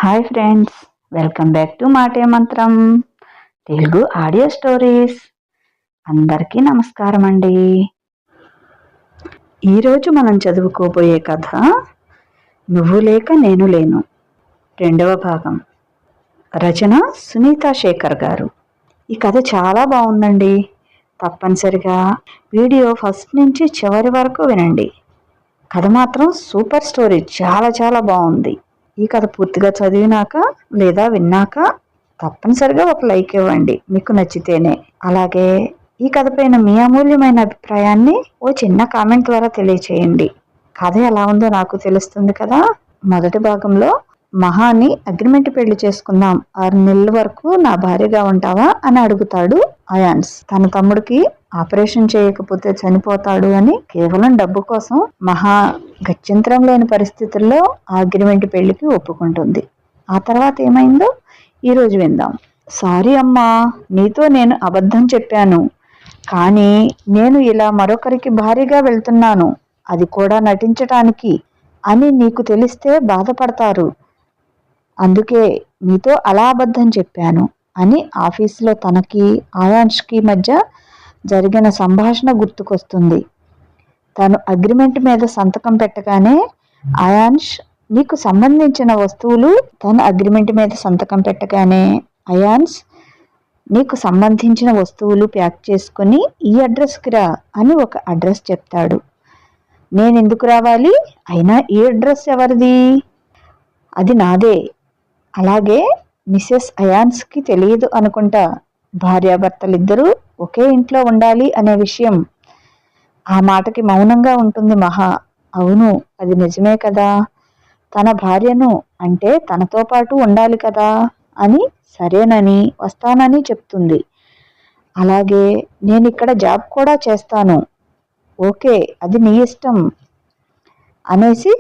Hi friends, welcome back to మాటే మంత్రం Telugu audio stories. అందరికీ నమస్కారం అండి. ఈరోజు మనం చదువుకోబోయే కథ నువ్వు లేక నేను లేను, రెండవ భాగం. రచన సునీతా శేఖర్ గారు. ఈ కథ చాలా బాగుందండి. తప్పనిసరిగా వీడియో ఫస్ట్ నుంచి చివరి వరకు వినండి. కథ మాత్రం సూపర్ స్టోరీ, చాలా చాలా బాగుంది. ఈ కథ పూర్తిగా చదివినాక లేదా విన్నాక తప్పనిసరిగా ఒక లైక్ ఇవ్వండి మీకు నచ్చితేనే. అలాగే ఈ కథ పైన మీ అమూల్యమైన అభిప్రాయాన్ని ఓ చిన్న కామెంట్ ద్వారా తెలియచేయండి. కథ ఎలా ఉందో నాకు తెలుస్తుంది కదా. మొదటి భాగంలో మహాని అగ్రిమెంట్ పెళ్లి చేసుకుందాం, 6 నెలల వరకు నా భార్యగా ఉంటావా అని అడుగుతాడు అయాన్స్. తన తమ్ముడికి ఆపరేషన్ చేయకపోతే చనిపోతాడు అని కేవలం డబ్బు కోసం మహా గత్యంతరం లేని పరిస్థితుల్లో ఆ అగ్రిమెంట్ పెళ్లికి ఒప్పుకుంటుంది. ఆ తర్వాత ఏమైందో ఈరోజు విందాం. సారీ అమ్మా, నీతో నేను అబద్ధం చెప్పాను. కానీ నేను ఇలా మరొకరికి భారీగా వెళ్తున్నాను, అది కూడా నటించటానికి అని నీకు తెలిస్తే బాధపడతారు. అందుకే నీతో అలా అబద్ధం చెప్పాను అని ఆఫీసులో తనకి ఆయాన్ష్కి మధ్య జరిగిన సంభాషణ గుర్తుకొస్తుంది. తను అగ్రిమెంట్ మీద సంతకం పెట్టగానే అయాన్స్ నీకు సంబంధించిన వస్తువులు తను అగ్రిమెంట్ మీద సంతకం పెట్టగానే అయాన్స్ నీకు సంబంధించిన వస్తువులు ప్యాక్ చేసుకుని ఈ అడ్రస్కి రా అని ఒక అడ్రస్ చెప్తాడు. నేను ఎందుకు రావాలి? అయినా ఈ అడ్రస్ ఎవరిది? అది నాదే. అలాగే మిసెస్ అయాన్స్కి తెలియదు అనుకుంటా, భార్యాభర్తలిద్దరూ ఒకే ఇంట్లో ఉండాలి అనే విషయం. ఆ మాటకి మౌనంగా ఉంటుంది మహా. అవును, అది నిజమే కదా, తన భార్యను అంటే తనతో పాటు ఉండాలి కదా అని సరేనని వస్తానని చెప్తుంది. అలాగే నేను ఇక్కడ జాబ్ కూడా చేస్తాను, ఓకే అది నీ ఇష్టం అనేసి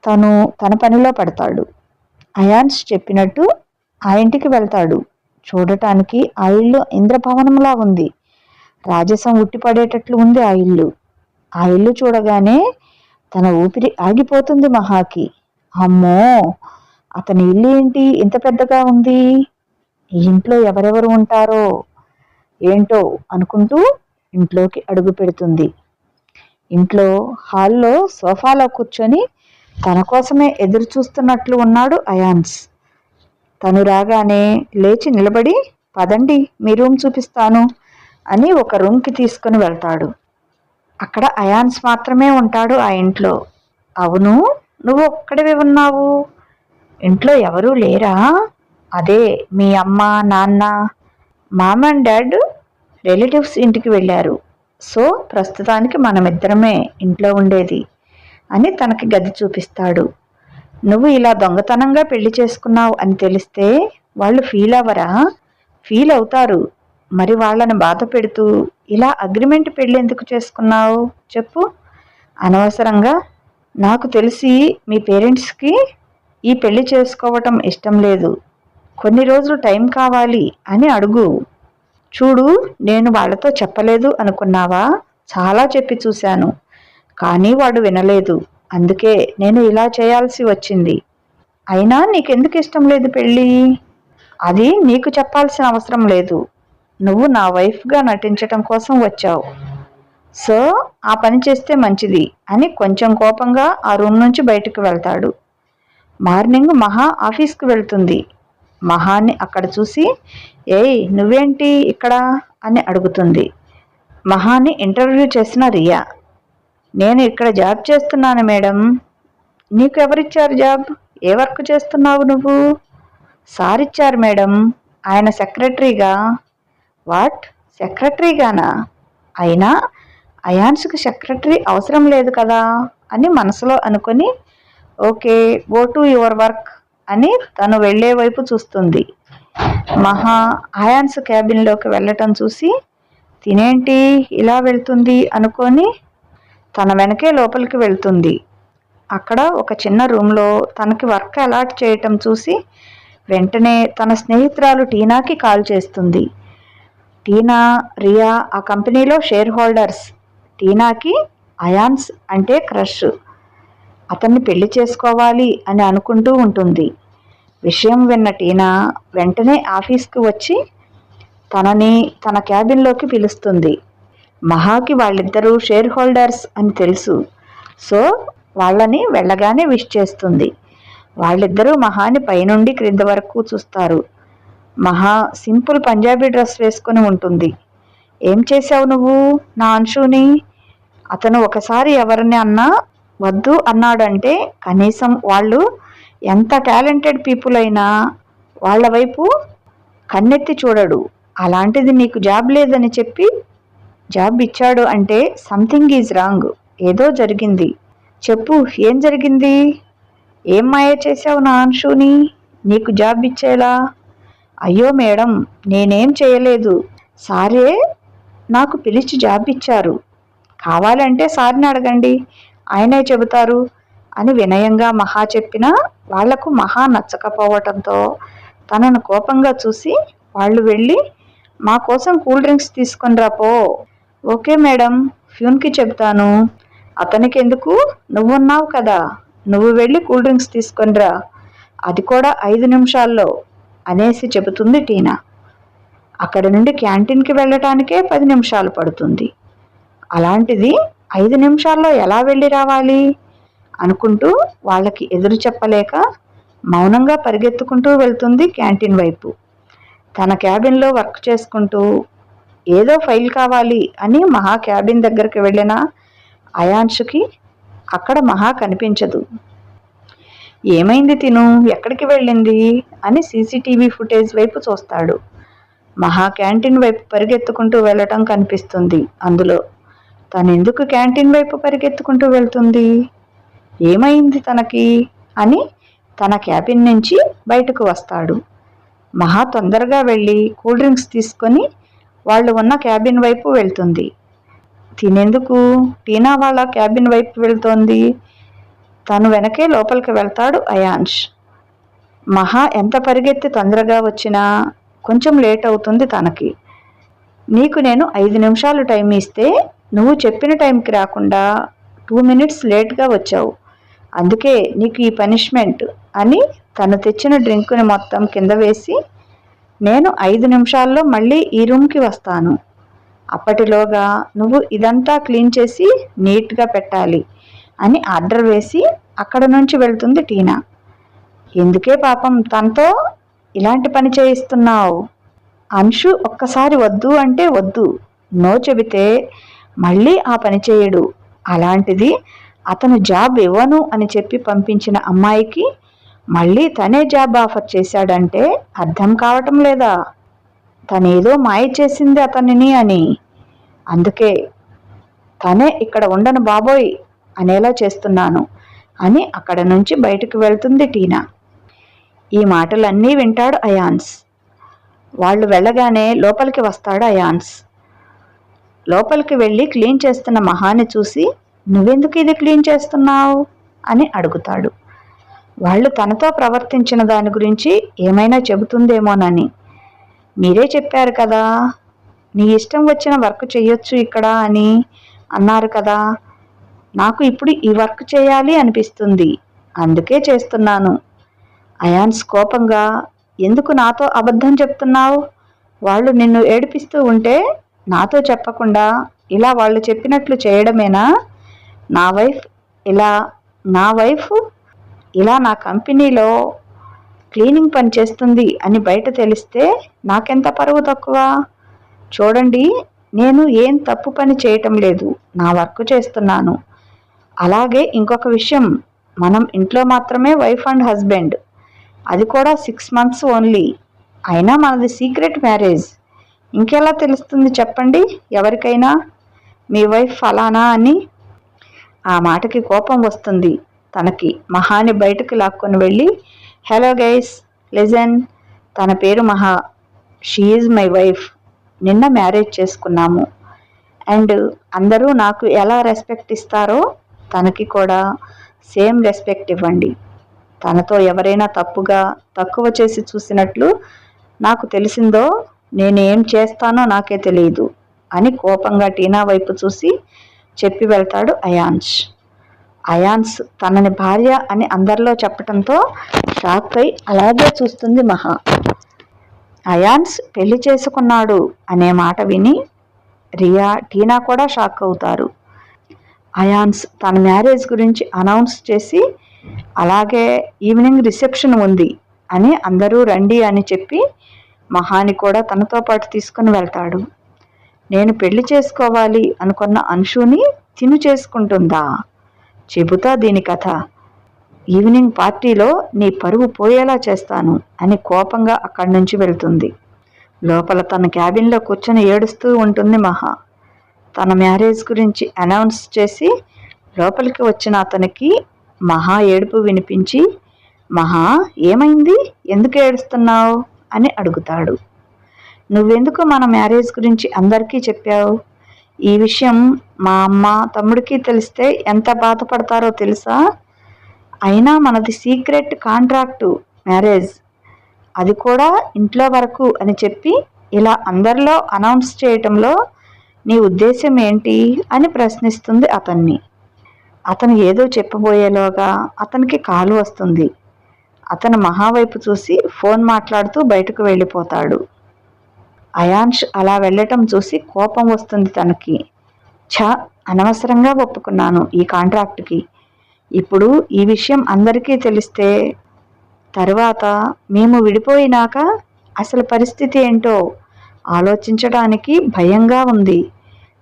తను తన పనిలో పడతాడు. అయాన్స్ చెప్పినట్టు ఆ ఇంటికి వెళ్తాడు. చూడటానికి ఆ ఇల్లు ఇంద్రభవనంలా ఉంది. రాజసం ఉట్టిపడేటట్లు ఉంది ఆ ఇల్లు. ఆ ఇల్లు చూడగానే తన ఊపిరి ఆగిపోతుంది మహాకి. అమ్మో, అతని ఇల్లు ఏంటి ఇంత పెద్దగా ఉంది? ఈ ఇంట్లో ఎవరెవరు ఉంటారో ఏంటో అనుకుంటూ ఇంట్లోకి అడుగు పెడుతుంది. ఇంట్లో హాల్లో సోఫాలో కూర్చొని తన కోసమే ఎదురు చూస్తున్నట్లు ఉన్నాడు అయాన్స్. తను రాగానే లేచి నిలబడి పదండి మీ రూమ్ చూపిస్తాను అని ఒక రూమ్కి తీసుకుని వెళ్తాడు. అక్కడ అయాన్స్ మాత్రమే ఉంటాడు ఆ ఇంట్లో. అవును, నువ్వు ఒక్కడివే ఉన్నావు, ఇంట్లో ఎవరూ లేరా? అదే మీ అమ్మ నాన్న, మామ్ అండ్ డాడ్ రిలేటివ్స్ ఇంటికి వెళ్ళారు. సో ప్రస్తుతానికి మనమిద్దరమే ఇంట్లో ఉండేది అని తనకి గది చూపిస్తాడు. నువ్వు ఇలా దొంగతనంగా పెళ్లి చేసుకున్నావు అని తెలిస్తే వాళ్ళు ఫీల్ అవ్వరా? ఫీల్ అవుతారు. మరి వాళ్ళని బాధ పెడుతూ ఇలా అగ్రిమెంట్ పెళ్లి ఎందుకు చేసుకున్నావు చెప్పు? అనవసరంగా. నాకు తెలిసి మీ పేరెంట్స్కి ఈ పెళ్లి చేసుకోవటం ఇష్టం లేదు, కొన్ని రోజులు టైం కావాలి అని అడుగు. చూడు, నేను వాళ్ళతో చెప్పలేదు అనుకున్నావా? చాలా చెప్పి చూశాను, కానీ వాడు వినలేదు. అందుకే నేను ఇలా చేయాల్సి వచ్చింది. అయినా నీకెందుకు ఇష్టం లేదు పెళ్ళి? అది నీకు చెప్పాల్సిన అవసరం లేదు. నువ్వు నా వైఫ్గా నటించటం కోసం వచ్చావు, సో ఆ పని చేస్తే మంచిది అని కొంచెం కోపంగా ఆ రూమ్ నుంచి బయటకు వెళ్తాడు. మార్నింగ్ మహా ఆఫీస్కి వెళ్తుంది. మహాని అక్కడ చూసి ఏయ్ నువ్వేంటి ఇక్కడ అని అడుగుతుంది. మహాని ఇంటర్వ్యూ చేసిన రియా. నేను ఇక్కడ జాబ్ చేస్తున్నాను మేడం. నీకు ఎవరిచ్చారు జాబ్? ఏ వర్క్ చేస్తున్నావు నువ్వు? సార్ ఇచ్చారు మేడం, ఆయన సెక్రటరీగా. వాట్, సెక్రటరీగానా? అయినా అయాన్స్కి సెక్రటరీ అవసరం లేదు కదా అని మనసులో అనుకొని okay go to your work అని తను వెళ్ళే వైపు చూస్తుంది. మహా అయాన్స్ క్యాబిన్లోకి వెళ్ళటం చూసి తినేంటి ఇలా వెళ్తుంది అనుకొని తన వెనకే లోపలికి వెళ్తుంది. అక్కడ ఒక చిన్న రూమ్లో తనకి వర్క్ అలాట్ చేయటం చూసి వెంటనే తన స్నేహితురాలు టీనాకి కాల్ చేస్తుంది. టీనా, రియా ఆ కంపెనీలో షేర్ హోల్డర్స్. టీనాకి అయాన్స్ అంటే క్రష్. అతన్ని పెళ్లి చేసుకోవాలి అని అనుకుంటూ ఉంటుంది. విషయం విన్న టీనా వెంటనే ఆఫీస్కి వచ్చి తనని తన క్యాబిన్లోకి పిలుస్తుంది. మహాకి వాళ్ళిద్దరూ షేర్ హోల్డర్స్ అని తెలుసు. సో వాళ్ళని వెళ్ళగానే విష్ చేస్తుంది. వాళ్ళిద్దరూ మహాని పైనుండి క్రింద వరకు చూస్తారు. మహా సింపుల్ పంజాబీ డ్రెస్ వేసుకుని ఉంటుంది. ఏం చేశావు నువ్వు నా అంశుని? అతను ఒకసారి ఎవరిని అన్నా వద్దు అన్నాడంటే కనీసం వాళ్ళు ఎంత టాలెంటెడ్ పీపుల్ అయినా వాళ్ళ వైపు కన్నెత్తి చూడడు. అలాంటిది నీకు జాబ్ లేదని చెప్పి జాబ్ ఇచ్చాడు అంటే సంథింగ్ ఈజ్ రాంగ్. ఏదో జరిగింది. చెప్పు, ఏం జరిగింది? ఏం మాయ చేశావు నా అంశుని నీకు జాబ్ ఇచ్చేలా? అయ్యో మేడం, నేనేం చేయలేదు. సారే నాకు పిలిచి జాబ్ ఇచ్చారు. కావాలంటే సార్ని అడగండి, ఆయనే చెబుతారు అని వినయంగా మహా చెప్పినా వాళ్లకు మహా నచ్చకపోవటంతో తనను కోపంగా చూసి వాళ్ళు వెళ్ళి మా కోసం కూల్ డ్రింక్స్ తీసుకొని రాపో. ఓకే మేడం, ఫ్యూన్కి చెబుతాను. అతనికి ఎందుకు, నువ్వున్నావు కదా, నువ్వు వెళ్ళి కూల్ డ్రింక్స్ తీసుకొని రా, అది కూడా 5 నిమిషాల్లో అనేసి చెబుతుంది టీనా. అక్కడి నుండి క్యాంటీన్కి వెళ్ళటానికే 10 నిమిషాలు పడుతుంది. అలాంటిది 5 నిమిషాల్లో ఎలా వెళ్ళి రావాలి అనుకుంటూ వాళ్ళకి ఎదురు చెప్పలేక మౌనంగా పరిగెత్తుకుంటూ వెళ్తుంది క్యాంటీన్ వైపు. తన క్యాబిన్లో వర్క్ చేసుకుంటూ ఏదో ఫైల్ కావాలి అని మహా క్యాబిన్ దగ్గరికి వెళ్ళిన అయాన్షుకి అక్కడ మహా కనిపించదు. ఏమైంది తిను, ఎక్కడికి వెళ్ళింది అని సీసీటీవీ ఫుటేజ్ వైపు చూస్తాడు. మహా క్యాంటీన్ వైపు పరిగెత్తుకుంటూ వెళ్ళటం కనిపిస్తుంది. అందులో తనెందుకు క్యాంటీన్ వైపు పరిగెత్తుకుంటూ వెళ్తుంది, ఏమైంది తనకి అని తన క్యాబిన్ నుంచి బయటకు వస్తాడు. మహా తొందరగా వెళ్ళి కూల్ డ్రింక్స్ తీసుకొని వాళ్ళు ఉన్న క్యాబిన్ వైపు వెళ్తుంది. తినేందుకు టీనా వాళ్ళ క్యాబిన్ వైపు వెళ్తోంది. తను వెనకే లోపలికి వెళ్తాడు అయాన్ష్. మహా ఎంత పరిగెత్తి తొందరగా వచ్చినా కొంచెం లేట్ అవుతుంది తనకి. నీకు నేను 5 నిమిషాలు టైం ఇస్తే నువ్వు చెప్పిన టైంకి రాకుండా 2 మినిట్స్ లేట్గా వచ్చావు, అందుకే నీకు ఈ పనిష్మెంట్ అని తను తెచ్చిన డ్రింకుని మొత్తం కింద వేసి, నేను 5 నిమిషాల్లో మళ్ళీ ఈ రూమ్కి వస్తాను, అప్పటిలోగా నువ్వు ఇదంతా క్లీన్ చేసి నీట్గా పెట్టాలి అని ఆర్డర్ వేసి అక్కడ నుంచి వెళ్తుంది టీనా. ఎందుకే పాపం తనతో ఇలాంటి పని చేయిస్తున్నావు? అంశు ఒక్కసారి వద్దు అంటే వద్దు, నో చెబితే మళ్ళీ ఆ పని చేయడు. అలాంటిది అతను జాబ్ ఇవ్వను అని చెప్పి పంపించిన అమ్మాయికి మళ్ళీ తనే జాబ్ ఆఫర్ చేశాడంటే అర్థం కావటం లేదా? తనేదో మాయ చేసింది అతనిని అని. అందుకే తనే ఇక్కడ ఉండను బాబోయ్ అనేలా చేస్తున్నాను అని అక్కడ నుంచి బయటకు వెళ్తుంది టీనా. ఈ మాటలన్నీ వింటాడు అయాన్స్. వాళ్ళు వెళ్ళగానే లోపలికి వస్తాడు అయాన్స్. లోపలికి వెళ్ళి క్లీన్ చేస్తున్న మహాని చూసి, నువ్వెందుకు ఇది క్లీన్ చేస్తున్నావు అని అడుగుతాడు. వాళ్ళు తనతో ప్రవర్తించిన దాని గురించి ఏమైనా చెబుతుందేమోనని. మీరే చెప్పారు కదా, నీ ఇష్టం వచ్చిన వర్క్ చేయొచ్చు ఇక్కడ అని అన్నారు కదా, నాకు ఇప్పుడు ఈ వర్క్ చేయాలి అనిపిస్తుంది, అందుకే చేస్తున్నాను. అయాన్స్ కోపంగా, ఎందుకు నాతో అబద్ధం చెప్తున్నావు? వాళ్ళు నిన్ను ఏడిపిస్తూ ఉంటే నాతో చెప్పకుండా ఇలా వాళ్ళు చెప్పినట్లు చేయడమేనా? నా వైఫ్ ఇలా నా కంపెనీలో క్లీనింగ్ పని చేస్తుంది అని బయట తెలిస్తే నాకెంత పరువు తక్కువ? చూడండి, నేను ఏం తప్పు పని చేయటం లేదు, నా వర్క్ చేస్తున్నాను. అలాగే ఇంకొక విషయం, మనం ఇంట్లో మాత్రమే వైఫ్ అండ్ హస్బెండ్, అది కూడా 6 months ఓన్లీ. అయినా మనది సీక్రెట్ మ్యారేజ్. ఇంకెలా తెలుస్తుంది చెప్పండి ఎవరికైనా మీ వైఫ్ ఫలానా అని? ఆ మాటకి కోపం వస్తుంది తనకి. మహాని బయటకు లాక్కొని వెళ్ళి, హలో గైస్, లిజన్, తన పేరు మహా, షీ ఈజ్ మై వైఫ్, నిన్న మ్యారేజ్ చేసుకున్నాము. అండ్ అందరూ నాకు ఎలా రెస్పెక్ట్ ఇస్తారో తనకి కూడా సేమ్ రెస్పెక్ట్ ఇవ్వండి. తనతో ఎవరైనా తక్కువ చేసి చూసినట్లు నాకు తెలిసిందో నేనేం చేస్తానో నాకే తెలియదు అని కోపంగా టీనా వైపు చూసి చెప్పి వెళ్తాడు అయాన్ష్. అయాన్స్ తనని భార్య అని అందరిలో చెప్పటంతో షాక్ అయి అలాగే చూస్తుంది మహా. అయాన్స్ పెళ్లి చేసుకున్నాడు అనే మాట విని రియా, టీనా కూడా షాక్ అవుతారు. అయాన్స్ తన మ్యారేజ్ గురించి అనౌన్స్ చేసి అలాగే ఈవినింగ్ రిసెప్షన్ ఉంది అని అందరూ రండి అని చెప్పి మహాని కూడా తనతో పాటు తీసుకుని వెళ్తాడు. నేను పెళ్లి చేసుకోవాలి అనుకున్న అంశుని తిను చేసుకుంటుందా? చెబుతా దీని కథ. ఈవినింగ్ పార్టీలో నీ పరువు పోయేలా చేస్తాను అని కోపంగా అక్కడి నుంచి వెళ్తుంది. లోపల తన క్యాబిన్లో కూర్చొని ఏడుస్తూ ఉంటుంది మహా. తన మ్యారేజ్ గురించి అనౌన్స్ చేసి లోపలికి వచ్చిన అతనికి మహా ఏడుపు వినిపించి, మహా ఏమైంది, ఎందుకు ఏడుస్తున్నావు అని అడుగుతాడు. నువ్వెందుకు మన మ్యారేజ్ గురించి అందరికీ చెప్పావు? ఈ విషయం మా అమ్మ తమ్ముడికి తెలిస్తే ఎంత బాధపడతారో తెలుసా? అయినా మనది సీక్రెట్ కాంట్రాక్టు మ్యారేజ్, అది కూడా ఇంట్లో వరకు అని చెప్పి ఇలా అందరిలో అనౌన్స్ చేయటంలో నీ ఉద్దేశం ఏంటి అని ప్రశ్నిస్తుంది అతన్ని. అతను ఏదో చెప్పబోయేలోగా అతనికి కాలు వస్తుంది. అతను మహా వైపు చూసి ఫోన్ మాట్లాడుతూ బయటకు వెళ్ళిపోతాడు. అయాన్ష్ అలా వెళ్ళటం చూసి కోపం వస్తుంది తనకి. అనవసరంగా ఒప్పుకున్నాను ఈ కాంట్రాక్ట్కి. ఇప్పుడు ఈ విషయం అందరికీ తెలిస్తే తర్వాత మేము విడిపోయినాక అసలు పరిస్థితి ఏంటో ఆలోచించడానికి భయంగా ఉంది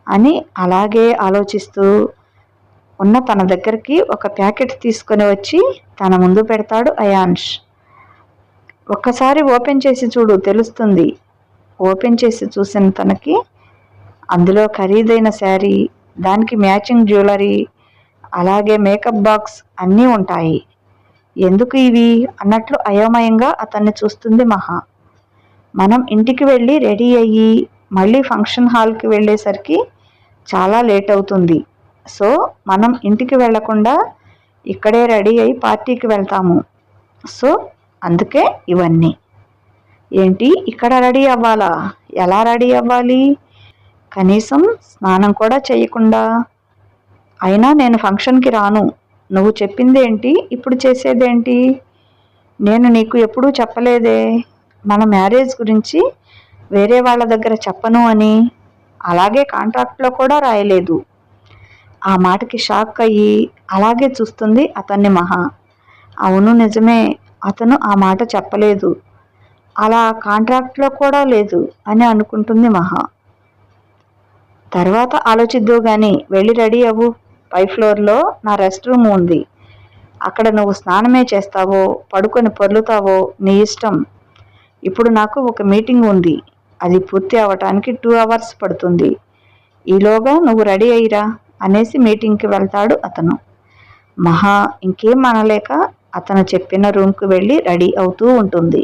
అని అలాగే ఆలోచిస్తూ ఉన్న తన దగ్గరికి ఒక ప్యాకెట్ తీసుకొని వచ్చి తన ముందు పెడతాడు అయాన్ష్. ఒక్కసారి ఓపెన్ చేసి చూడు, తెలుస్తుంది. ఓపెన్ చేసి చూసిన తనకి అందులో ఖరీదైన శారీ, దానికి మ్యాచింగ్ జ్యువెలరీ, అలాగే మేకప్ బాక్స్ అన్నీ ఉంటాయి. ఎందుకు ఇవి అన్నట్లు అయోమయంగా అతన్ని చూస్తుంది మహా. మనం ఇంటికి వెళ్ళి రెడీ అయ్యి మళ్ళీ ఫంక్షన్ హాల్కి వెళ్ళేసరికి చాలా లేట్ అవుతుంది. సో మనం ఇంటికి వెళ్లకుండా ఇక్కడే రెడీ అయ్యి పార్టీకి వెళ్తాము. సో అందుకే ఇవన్నీ. ఏంటి, ఇక్కడ రెడీ అవ్వాలా? ఎలా రెడీ అవ్వాలి? కనీసం స్నానం కూడా చేయకుండా? అయినా నేను ఫంక్షన్కి రాను. నువ్వు చెప్పిందేంటి, ఇప్పుడు చేసేదేంటి? నేను నీకు ఎప్పుడూ చెప్పలేదే మన మ్యారేజ్ గురించి వేరే వాళ్ళ దగ్గర చెప్పను అని. అలాగే కాంట్రాక్ట్లో కూడా రాయలేదు. ఆ మాటకి షాక్ అయ్యి అలాగే చూస్తుంది అతన్ని మహా. అవును నిజమే, అతను ఆ మాట చెప్పలేదు, అలా కాంట్రాక్ట్లో కూడా లేదు అని అనుకుంటుంది మహా. తర్వాత ఆలోచిద్దు గాని వెళ్ళి రెడీ అవ్వు. పై ఫ్లోర్లో నా రెస్ట్ రూమ్ ఉంది. అక్కడ నువ్వు స్నానమే చేస్తావో పడుకొని పొర్లుతావో నీ ఇష్టం. ఇప్పుడు నాకు ఒక మీటింగ్ ఉంది, అది పూర్తి అవ్వటానికి 2 hours పడుతుంది. ఈలోగా నువ్వు రెడీ అయ్యిరా అనేసి మీటింగ్కి వెళ్తాడు అతను. మహా ఇంకేం అనలేక అతను చెప్పిన రూమ్కి వెళ్ళి రెడీ అవుతూ ఉంటుంది.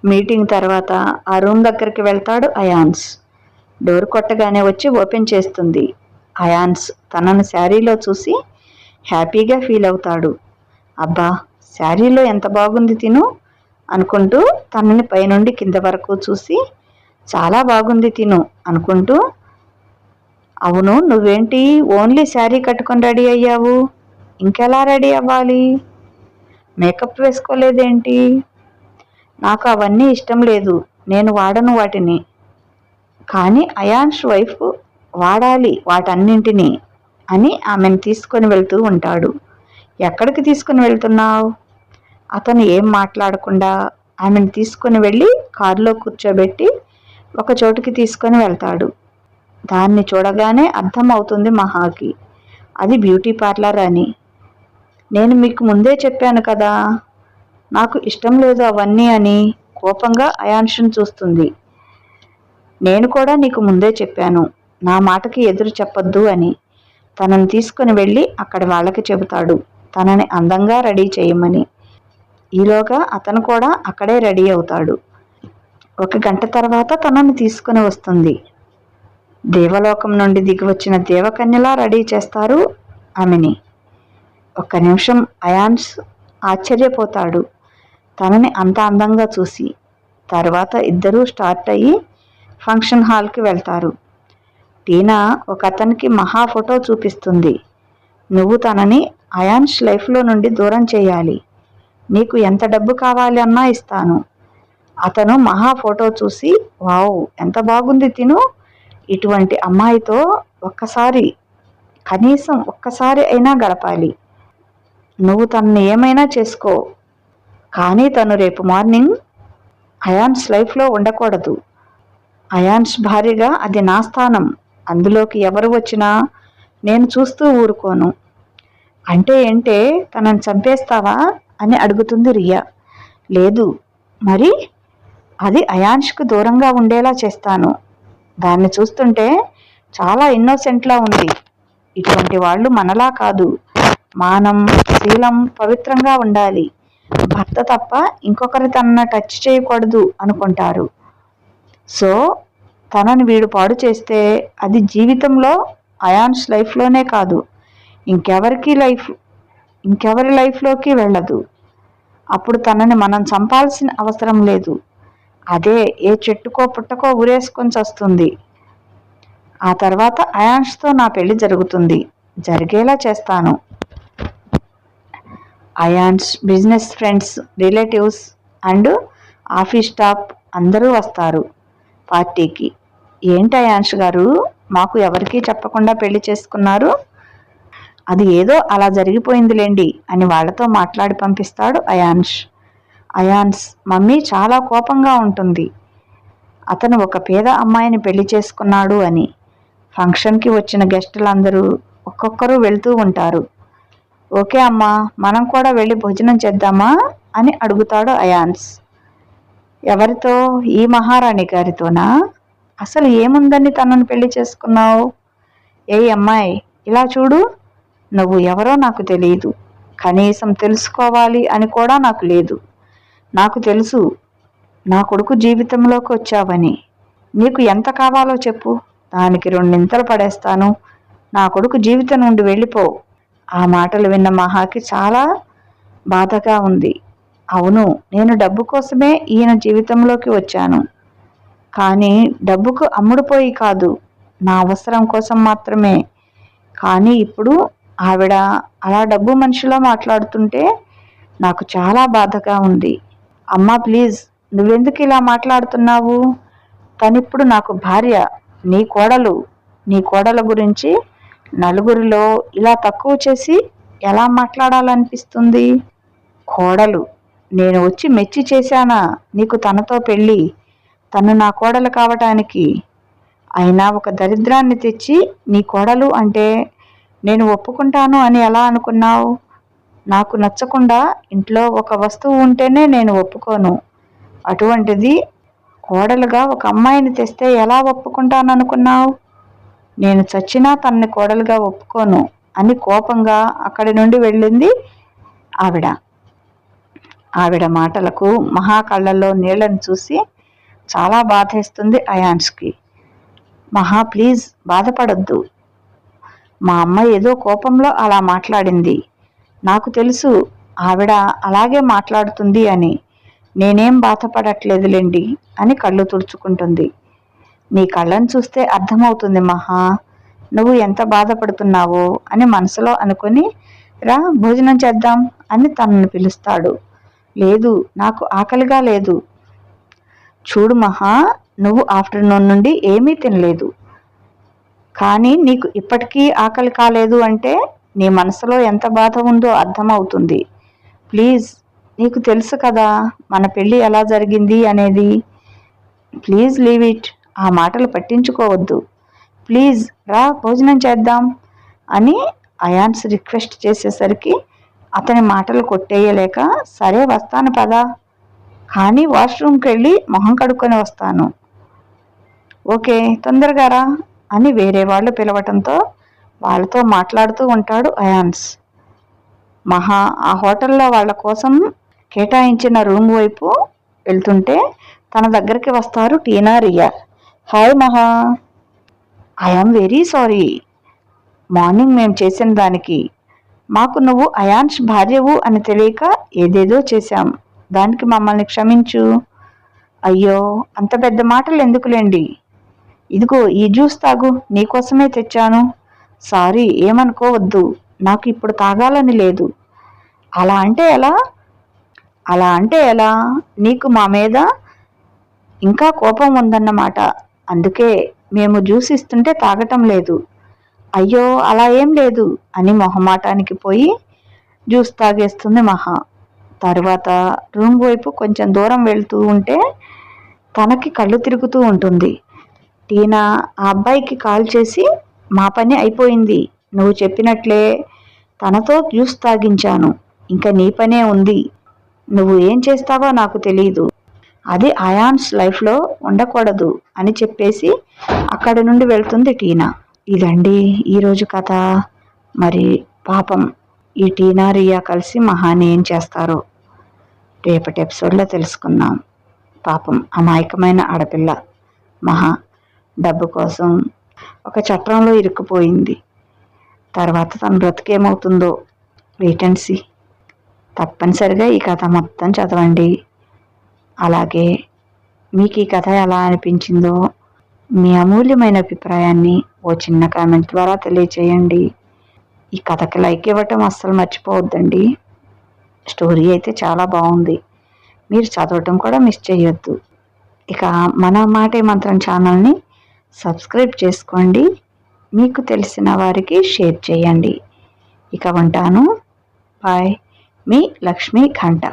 మీటింగ్ తర్వాత ఆ రూమ్ దగ్గరికి వెళ్తాడు అయాన్స్. డోర్ కొట్టగానే వచ్చి ఓపెన్ చేస్తుంది. అయాన్స్ తనను శారీలో చూసి హ్యాపీగా ఫీల్ అవుతాడు. అబ్బా, శారీలో ఎంత బాగుంది తిను అనుకుంటూ తనని పైనుండి కింద వరకు చూసి చాలా బాగుంది తిను అనుకుంటూ, అవును నువ్వేంటి ఓన్లీ శారీ కట్టుకొని రెడీ అయ్యావు, ఇంకెలా రెడీ అవ్వాలి? మేకప్ వేసుకోలేదేంటి? నాకు అవన్నీ ఇష్టం లేదు, నేను వాడను వాటిని. కానీ అయాన్ష్ వైఫ్ వాడాలి వాటన్నింటినీ అని ఆమెను తీసుకొని వెళ్తూ ఉంటాడు. ఎక్కడికి తీసుకుని వెళ్తున్నావు? అతను ఏం మాట్లాడకుండా ఆమెను తీసుకొని వెళ్ళి కారులో కూర్చోబెట్టి ఒక చోటుకి తీసుకొని వెళ్తాడు. దాన్ని చూడగానే అర్థం అవుతుంది మహాకి, అది బ్యూటీ పార్లర్ అని. నేను మీకు ముందే చెప్పాను కదా, నాకు ఇష్టం లేదు అవన్నీ అని కోపంగా అయాన్షుని చూస్తుంది. నేను కూడా నీకు ముందే చెప్పాను, నా మాటకి ఎదురు చెప్పొద్దు అని. తనని తీసుకుని వెళ్ళి అక్కడి వాళ్ళకి చెబుతాడు తనని అందంగా రెడీ చేయమని. ఈలోగా అతను కూడా అక్కడే రెడీ అవుతాడు. 1 గంట తర్వాత తనని తీసుకుని వస్తుంది. దేవలోకం నుండి దిగి వచ్చిన దేవకన్యలా రెడీ చేస్తారు ఆమెని. 1 నిమిషం అయాన్స్ ఆశ్చర్యపోతాడు తనని అంత అందంగా చూసి. తర్వాత ఇద్దరూ స్టార్ట్ అయ్యి ఫంక్షన్ హాల్కి వెళ్తారు. టీనా ఒక అతనికి మహా ఫోటో చూపిస్తుంది. నువ్వు తనని అయాన్ష్ లైఫ్లో నుండి దూరం చేయాలి. నీకు ఎంత డబ్బు కావాలి అన్నా ఇస్తాను. అతను మహా ఫోటో చూసి, వావ్ ఎంత బాగుంది తిను, ఇటువంటి అమ్మాయితో కనీసం ఒక్కసారి అయినా గడపాలి. నువ్వు తనని ఏమైనా చేసుకో, కానీ తను రేపు మార్నింగ్ అయాన్స్ లైఫ్లో ఉండకూడదు. అయాన్స్ భార్యగా అది నా స్థానం. అందులోకి ఎవరు వచ్చినా నేను చూస్తూ ఊరుకోను. అంటే ఏంటే, తనని చంపేస్తావా అని అడుగుతుంది రియా. లేదు, మరి అది అయాన్ష్కు దూరంగా ఉండేలా చేస్తాను. దాన్ని చూస్తుంటే చాలా ఇన్నోసెంట్లా ఉంది. ఇటువంటి వాళ్ళు మనలా కాదు. మానం, శీలం పవిత్రంగా ఉండాలి. భర్త తప్ప ఇంకొకరి తనను టచ్ చేయకూడదు అనుకుంటారు. సో తనని వీడు పాడు చేస్తే అది జీవితంలో అయాన్స్ లైఫ్లోనే కాదు, ఇంకెవరి లైఫ్లోకి వెళ్ళదు. అప్పుడు తనని మనం చంపాల్సిన అవసరం లేదు. అదే ఏ చెట్టుకో పుట్టకో ఉరేసుకొని చస్తుంది. ఆ తర్వాత అయాన్ష్తో నా పెళ్లి జరుగుతుంది. జరిగేలా చేస్తాను. Ions business friends, relatives and office staff అందరూ వస్తారు పార్టీకి. ఏంటి అయాన్స్ గారు, మాకు ఎవరికీ చెప్పకుండా పెళ్లి చేసుకున్నారు? అది ఏదో అలా జరిగిపోయిందిలేండి అని వాళ్లతో మాట్లాడి పంపిస్తాడు అయాన్స్ మమ్మీ చాలా కోపంగా ఉంటుంది. అతను ఒక పేద అమ్మాయిని పెళ్లి చేసుకున్నాడు అని. ఫంక్షన్కి వచ్చిన గెస్టులందరూ ఒక్కొక్కరు వెళ్తూ ఉంటారు. ఓకే అమ్మా, మనం కూడా వెళ్ళి భోజనం చేద్దామా అని అడుగుతాడు అయాన్స్. ఎవరితో? ఈ మహారాణి గారితోనా? అసలు ఏముందని తనను పెళ్లి చేసుకున్నావు? ఏ అమ్మాయి, ఇలా చూడు, నువ్వు ఎవరో నాకు తెలియదు. కనీసం తెలుసుకోవాలి అని కూడా నాకు లేదు. నాకు తెలుసు నా కొడుకు జీవితంలోకి వచ్చావని. నీకు ఎంత కావాలో చెప్పు, దానికి 2 పడేస్తాను. నా కొడుకు జీవితం నుండి వెళ్ళిపో. ఆ మాటలు విన్న మహాకి చాలా బాధగా ఉంది. అవును, నేను డబ్బు కోసమే ఈయన జీవితంలోకి వచ్చాను. కానీ డబ్బుకు అమ్ముడుపోయి కాదు, నా అవసరం కోసం మాత్రమే. కానీ ఇప్పుడు ఆవిడ అలా డబ్బు మనిషిలో మాట్లాడుతుంటే నాకు చాలా బాధగా ఉంది. అమ్మా ప్లీజ్, నువ్వెందుకు ఇలా మాట్లాడుతున్నావు? తనిప్పుడు నాకు భార్య, నీ కోడల గురించి నలుగురిలో ఇలా తక్కువ చేసి ఎలా మాట్లాడాలనిపిస్తుంది? కోడలు, నేను వచ్చి మెచ్చి చేశానా నీకు తనతో పెళ్ళి? తను నా కోడలు కావటానికి. అయినా ఒక దరిద్రాన్ని తెచ్చి నీ కోడలు అంటే నేను ఒప్పుకుంటాను అని ఎలా అనుకున్నావు? నాకు నచ్చకుండా ఇంట్లో ఒక వస్తువు ఉంటేనే నేను ఒప్పుకోను. అటువంటిది కోడలుగా ఒక అమ్మాయిని తెస్తే ఎలా ఒప్పుకుంటాననుకున్నావు? నేను చచ్చినా తనని కోడలుగా ఒప్పుకోను అని కోపంగా అక్కడి నుండి వెళ్ళింది ఆవిడ మాటలకు మహా కళ్ళల్లో నీళ్లను చూసి చాలా బాధేస్తుంది అయాన్స్కి. మహా ప్లీజ్ బాధపడొద్దు. మా అమ్మ ఏదో కోపంలో అలా మాట్లాడింది. నాకు తెలుసు ఆవిడ అలాగే మాట్లాడుతుంది అని. నేనేం బాధపడట్లేదులేండి అని కళ్ళు తుడుచుకుంటుంది. నీ కళ్ళను చూస్తే అర్థమవుతుంది మహా, నువ్వు ఎంత బాధపడుతున్నావో అని మనసులో అనుకుని, రా భోజనం చేద్దాం అని తనను పిలుస్తాడు. లేదు, నాకు ఆకలిగా లేదు. చూడు మహా, నువ్వు ఆఫ్టర్నూన్ నుండి ఏమీ తినలేదు. కానీ నీకు ఇప్పటికీ ఆకలి కాలేదు అంటే నీ మనసులో ఎంత బాధ ఉందో అర్థమవుతుంది. ప్లీజ్, నీకు తెలుసు కదా మన పెళ్ళి ఎలా జరిగింది అనేది. ప్లీజ్ లీవ్ ఇట్, ఆ మాటలు పట్టించుకోవద్దు. ప్లీజ్ రా భోజనం చేద్దాం అని అయాన్స్ రిక్వెస్ట్ చేసేసరికి అతని మాటలు కొట్టేయలేక, సరే వస్తాను పదా, కానీ వాష్రూమ్కి వెళ్ళి మొహం కడుక్కొని వస్తాను. ఓకే, తొందరగా రా అని వేరే వాళ్ళు పిలవటంతో వాళ్ళతో మాట్లాడుతూ ఉంటాడు అయాన్స్. మహా ఆ హోటల్లో వాళ్ళ కోసం కేటాయించిన రూమ్ వైపు వెళ్తుంటే తన దగ్గరికి వస్తారు టీనా, రియా. హాయ్ మహా, ఐఎమ్ వెరీ సారీ మార్నింగ్ మేము చేసిన దానికి. మాకు నువ్వు అయాన్స్ భార్యవు అని తెలియక ఏదేదో చేశాం. దానికి మమ్మల్ని క్షమించు. అయ్యో, అంత పెద్ద మాటలు ఎందుకులేండి. ఇదిగో ఈ జ్యూస్ తాగు, నీకోసమే తెచ్చాను. సారీ, ఏమనుకోవద్దు. నాకు ఇప్పుడు తాగాలని లేదు. అలా అంటే ఎలా? నీకు మా మీద ఇంకా కోపం ఉందన్నమాట. అందుకే మేము జ్యూస్ ఇస్తుంటే తాగటం లేదు. అయ్యో అలా ఏం లేదు అని మొహమాటానికి పోయి జ్యూస్ తాగేస్తుంది మహా. తర్వాత రూమ్ వైపు కొంచెం దూరం వెళ్తూ ఉంటే తనకి కళ్ళు తిరుగుతూ ఉంటుంది. టీనా ఆ అబ్బాయికి కాల్ చేసి, మా పని అయిపోయింది, నువ్వు చెప్పినట్లే తనతో జ్యూస్ తాగించాను, ఇంకా నీ పనే ఉంది, నువ్వు ఏం చేస్తావో నాకు తెలీదు, అది అయాన్స్ లైఫ్లో ఉండకూడదు అని చెప్పేసి అక్కడి నుండి వెళ్తుంది టీనా. ఇదండి ఈరోజు కథ. మరి పాపం ఈ టీనా రియా కలిసి మహాని ఏం చేస్తారో రేపటి ఎపిసోడ్లో తెలుసుకుందాం. పాపం అమాయకమైన ఆడపిల్ల మహా డబ్బు కోసం ఒక చట్రంలో ఇరుక్కుపోయింది. తర్వాత తన బ్రతికేమవుతుందో వెయిట్ అండ్ సీ. తప్పనిసరిగా ఈ కథ మొత్తం చదవండి. అలాగే మీకు ఈ కథ ఎలా అనిపించిందో మీ అమూల్యమైన అభిప్రాయాన్ని ఓ చిన్న కామెంట్ ద్వారా తెలియచేయండి. ఈ కథకి లైక్ ఇవ్వటం అస్సలు మర్చిపోవద్దండి. స్టోరీ అయితే చాలా బాగుంది, మీరు చదవటం కూడా మిస్ చేయొద్దు. ఇక మన మాటే మంత్రం ఛానల్ని సబ్స్క్రైబ్ చేసుకోండి, మీకు తెలిసిన వారికి షేర్ చేయండి. ఇక ఉంటాను. బాయ్, మీ లక్ష్మీ ఘంట.